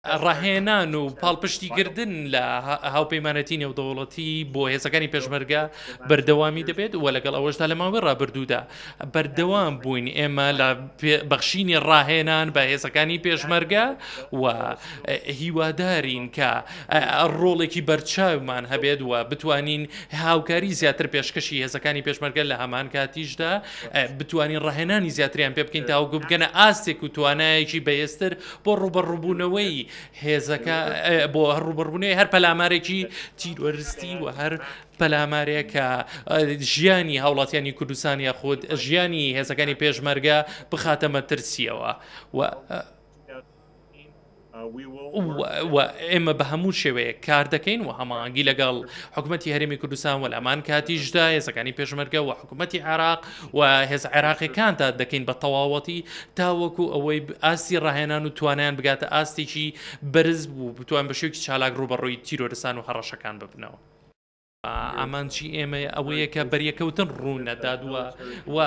ڕاهێنان و پاڵپشتیکردن لە هاوپەیمانەتی نێودەوڵەتی بۆ هێزەکانی پێشمەرگە بەردەوامی دەبێت و لەگەڵ ئەوەشدا لە ماوەی ڕابردوودا بەردەوام بووین ئێمە لە بەخشینی ڕاهێنان بە هێزەکانی پێشمەرگە و هیوادارین کە ڕۆڵێکی بەرچاومان هەبێت و بتوانین هاوکاری زیاتر پێشکەشی هێزەکانی پێشمەرگە لە هەمان کاتیشدا بتوانین ڕاهێنانی زیاتریان پێ بکەین تاوەکو بگەنە ئاستێک و توانایەکی بەهێزتر بۆ ڕوبەڕووبوونەوەی هێزەکە بۆ ڕوبەڕبوونەوەی هەر پەلامارێکی تیرۆریستی و هەر پەلامارێک کە ژیانی هاوڵاتیانی کوردستان یاخود ژیانی هێزەکانی پێشمەرگە بخاتە مەترسیەوە و ئێمە بە هەموو شێوەیە کار دەکەین و هەماهەنگی لەگەڵ حکوومەتی هەرێمی کوردستان و لەمان کاتیشدا هێزەکانی پێشمەرگە و حکوومەتی عێراق و هێز عێراقیەکاندا دەکەین بە تەواوەتی تاوەکو ئەوەی ئاستی ڕاهێنان و توانیان بگاتە ئاستێکی بەرز بوو بتوان بە شێوکی چالاک ڕوبەڕووی تیرۆریستان و هەڕەشەکان ببنەوە. ئامانچی ئێمە ئەوەیە کە بەریەکەوتن ڕوون نەدادووە و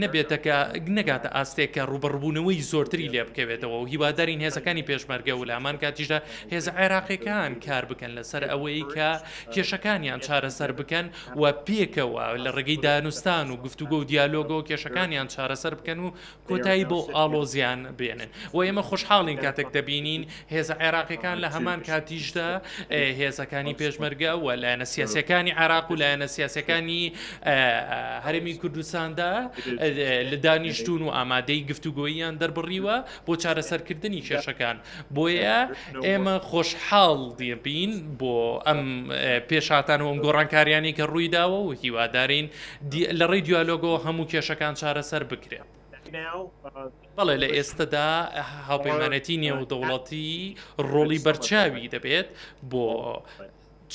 نەبێتەکە نەگاتە ئاستێککە ڕوبەڕبوونەوەی زۆرتری لێ بکەوێتەوە و هیوادارین هێزەکانی پێشمەرگە و لامان کاتیشدا هێز عێراقیەکان کار بکەن لەسەر ئەوەی کە کێشەکانیان چارەسەر بکەن و پێکەوە لە ڕێگەی دانوستان و گفتوگۆ و دیالۆگە و کێشەکانیان چارەسەر بکەن و کۆتایی بۆ ئاڵۆزیان بێنن و ئێمە خۆشحاڵین کاتێک دەبینین هێزە عێراقیەکان لە هەمان کاتیشدا هێزەکانی پێشمەرگە و لایەنە سیاسیەکانی عێراق و لایەنە سیاسیەکانی هەرێمی کوردستاندا لە دانیشتون و ئامادەی گفتوگۆییان دەربڕیوە بۆ چارەسەرکردنی کێشەکان بۆیە ئێمە خۆشحاڵ دەبین بۆ ئەم پێشاتانەوە ئەم گۆڕانکاریانی کە ڕوویداوە و هیوادارین لە ڕێی دیالۆگەوە هەموو کێشەکان چارەسەر بکرێت. بەڵێ لە ئێستادا هاوپەیمانەتی نێودەوڵەتی ڕۆڵی بەرچاوی دەبێت بۆ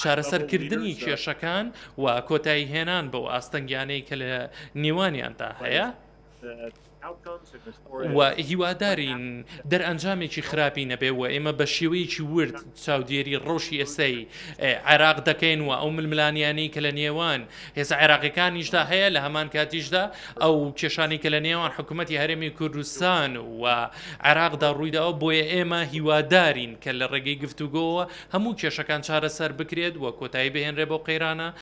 چارەسەرکردنی کێشەکان و کۆتایی هێنان بەو ئاستەنگیانەی کە لە نێوانیاندا هەیە و هیوادارین دەرئەنجامێکی خراپی نەبێ و ئێمە بە شێوەیەکی ورد چاودێری ڕۆژی ئێستەی عێراق دەکەین و ئەو ململانیانی کە لە نێوان هێزە عێراقیەکانیشدا هەیە لە هەمان کاتیشدا ئەو کێشانی کە لە نێوان حکوومەتی هەرێمی کوردستان و عێراقدا ڕوویداوە بۆیە ئێمە هیوادارین کە لە ڕێگەی گفتوگۆوە هەموو کێشەکان چارەسەر بکرێت و کۆتایی بهێنرێ بۆ قەیرانە